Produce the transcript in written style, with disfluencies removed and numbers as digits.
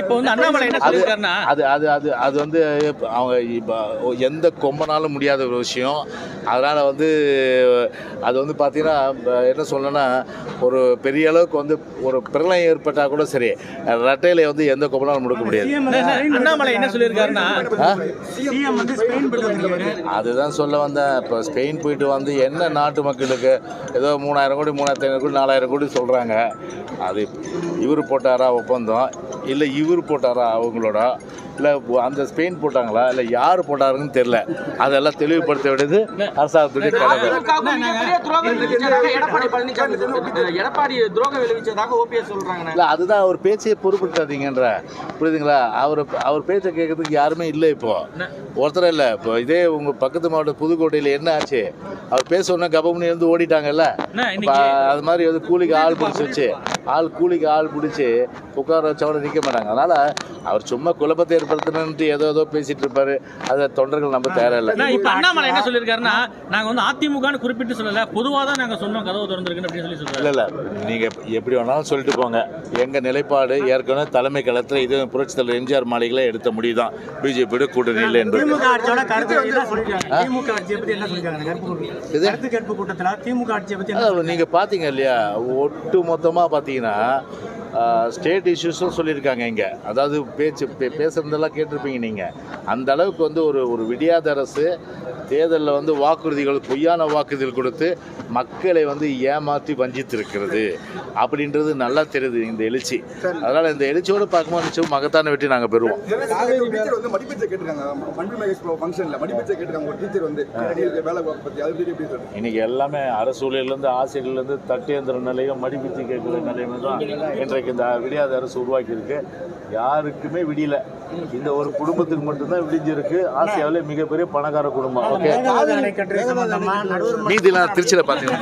இப்போ வந்து அண்ணாமலை என்ன சொல்லியிருக்காருன்னா அது வந்து அவங்க எந்த கொம்பனாலும் முடியாத ஒரு விஷயம். அதனால் வந்து அது வந்து பார்த்தீங்கன்னா என்ன சொல்லணும்னா ஒரு பெரிய அளவுக்கு வந்து ஒரு பிரளயம் ஏற்பட்டால் கூட சரி ரெட்டையில வந்து எந்த கொம்பனாலும் முடுக்க முடியாது. அண்ணாமலை என்ன சொல்லியிருக்காருன்னா அதுதான் சொல்ல வந்தேன். இப்போ ஸ்பெயின் போயிட்டு வந்து என்ன நாட்டு மக்களுக்கு ஏதோ 3000 கோடி 3500 கோடி 4000 கோடி சொல்கிறாங்க. அது இவர் போட்டாரா ஒப்பந்தம், இல்லை இவர் போட்டாரா அவங்களோட, இல்லை அந்த ஸ்பெயின் போட்டாங்களா, இல்லை யார் போட்டாருன்னு தெரியல. அதெல்லாம் தெளிவுபடுத்த வேண்டியது அரசாங்கத்துடைய கடமை. இல்லை அதுதான் அவர் பேச்சையே பொறுப்படுத்தாதீங்கன்ற, புரியுதுங்களா? அவர் பேச்சை கேட்கறதுக்கு யாருமே இல்லை. இப்போ ஒருத்தர் இல்லை. இப்போ இதே உங்கள் பக்கத்து மாவட்ட புதுக்கோட்டையில் என்ன ஆச்சு, அவர் பேசணுன்னா கபமுனி வந்து ஓடிட்டாங்கல்ல. அது மாதிரி வந்து கூலிக்கு ஆள் பிடிச்சி உட்கார வச்சவன நிற்க மாட்டாங்க. அதனால் அவர் சும்மா குழப்பத்தை ஏற்படுத்தணுன்ட்டு ஏதோ பேசிட்டு இருப்பாரு. அதை தொண்டர்கள் நம்ம தேவையில்லை. இப்போ அண்ணாமலை என்ன சொல்லியிருக்காருன்னா, நாங்கள் வந்து அதிமுகன்னு குறிப்பிட்டு சொல்லலை, பொதுவாக தான் நாங்கள் சொன்னோம் கதவு திறந்துருக்குன்னு அப்படின்னு சொல்லி சொல்லுவாங்க. இல்லை நீங்கள் எப்படி வேணாலும் சொல்லிட்டு போங்க. எங்கள் நிலைப்பாடு ஏற்கனவே தலைமை களத்தில் இது புரட்சி தலைவர் எம்ஜிஆர் மாளிகையில் எடுத்த முடிவு தான் பிஜேபியோட கூட்டணி இல்லை என்பது. நீங்கள் பார்த்தீங்க இல்லையா, ஒட்டு மொத்தமாக பார்த்தீங்கன்னா ஸ்டேட் இஷ்யூஸும் சொல்லியிருக்காங்க இங்கே. அதாவது பேசுகிறதெல்லாம் கேட்டிருப்பீங்க நீங்கள். அந்த அளவுக்கு வந்து ஒரு விடியாத அரசு தேர்தலில் வந்து பொய்யான வாக்குறுதிகள் கொடுத்து மக்களை வந்து ஏமாற்றி வஞ்சித்திருக்கிறது அப்படின்றது நல்லா தெரியுது இந்த எழுச்சி. அதனால் இந்த எழுச்சியோடு பார்க்கும்போது நிச்சயம் மகத்தான வெற்றி நாங்கள் பெறுவோம். இன்னைக்கு எல்லாமே அரசு ஊழியர்லேருந்து ஆசிரியர்லேருந்து தட்டேந்திர நிலையம் மடிப்பிச்சு கேட்குற நிலைமை தான் இன்றைக்கு இந்த விடியாத அரசு உருவாக்கியிருக்கு. யாருக்குமே விடியல. இந்த ஒரு குடும்பத்துக்கு மட்டும்தான் விடிஞ்சிருக்கு. ஆசியாவிலே மிகப்பெரிய பணக்கார குடும்பம். ஓகே, மீதிலாம் திருச்சியில் பார்த்தீங்கன்னா